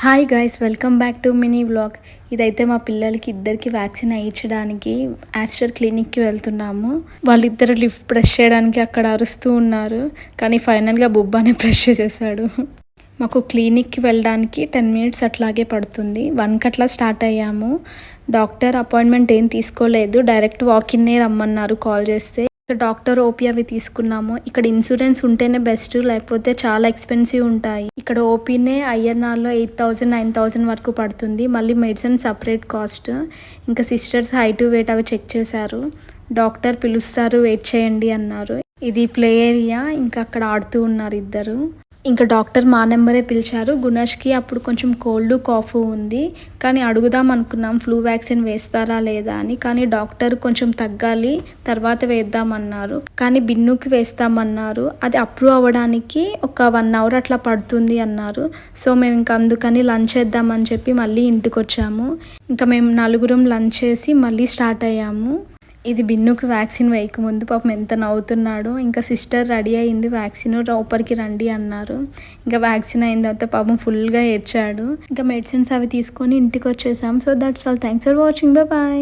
Hi guys, welcome back to mini vlog. ఇదైతే మా పిల్లలకి ఇద్దరికి వ్యాక్సిన్ వేయించడానికి ఆస్టర్ క్లినిక్కి వెళ్తున్నాము. వాళ్ళిద్దరు లిఫ్ట్ బ్రష్ చేయడానికి అక్కడ అరుస్తూ ఉన్నారు, కానీ ఫైనల్గా బుబ్బానే బ్రష్ చేసేసాడు. మాకు క్లినిక్కి వెళ్ళడానికి 10 మినిట్స్ అట్లాగే పడుతుంది. 1కి అట్లా స్టార్ట్ అయ్యాము. డాక్టర్ అపాయింట్మెంట్ ఏం తీసుకోలేదు, డైరెక్ట్ వాకిన్నే రమ్మన్నారు కాల్ చేస్తే. డాక్టర్ ఓపీ అవి తీసుకున్నాము. ఇక్కడ ఇన్సూరెన్స్ ఉంటేనే బెస్ట్, లేకపోతే చాలా ఎక్స్పెన్సివ్ ఉంటాయి. ఇక్కడ ఓపీనే ఐఎన్ఆర్లో 8,000 9,000 వరకు పడుతుంది. మళ్ళీ మెడిసిన్ సపరేట్ కాస్ట్. ఇంకా సిస్టర్స్ హైట్ వెయిట్ అవి చెక్ చేశారు. డాక్టర్ పిలుస్తారు, వెయిట్ చేయండి అన్నారు. ఇది ప్లే ఏరియా, ఇంకా అక్కడ ఆడుతూ ఉన్నారు ఇద్దరు. ఇంకా డాక్టర్ మా నెంబరే పిలిచారు. గుణష్కి అప్పుడు కొంచెం కోల్డ్ కాఫ్ ఉంది, కానీ అడుగుదాం అనుకున్నాం ఫ్లూ వ్యాక్సిన్ వేస్తారా లేదా అని. కానీ డాక్టర్ కొంచెం తగ్గాలి తర్వాత వేద్దామన్నారు, కానీ బిన్నుకి వేస్తామన్నారు. అది అప్రూవ్ అవ్వడానికి ఒక 1 అవర్ అట్లా పడుతుంది అన్నారు. సో మేము ఇంకా అందుకని లంచ్ చేద్దామని చెప్పి మళ్ళీ ఇంటికి వచ్చాము. ఇంకా మేము నలుగురం లంచ్ చేసి మళ్ళీ స్టార్ట్ అయ్యాము. ఇది బిన్నుకి వ్యాక్సిన్ వేయకముందు పాపం ఎంత నవ్వుతున్నాడో. ఇంకా సిస్టర్ రెడీ అయ్యింది, వ్యాక్సిన్ లోపలికి రండి అన్నారు. ఇంకా వ్యాక్సిన్ అయిన తర్వాత పాపం ఫుల్గా ఏడ్చాడు. ఇంకా మెడిసిన్స్ అవి తీసుకొని ఇంటికి వచ్చేసాం. So that's all. Thanks for watching. Bye.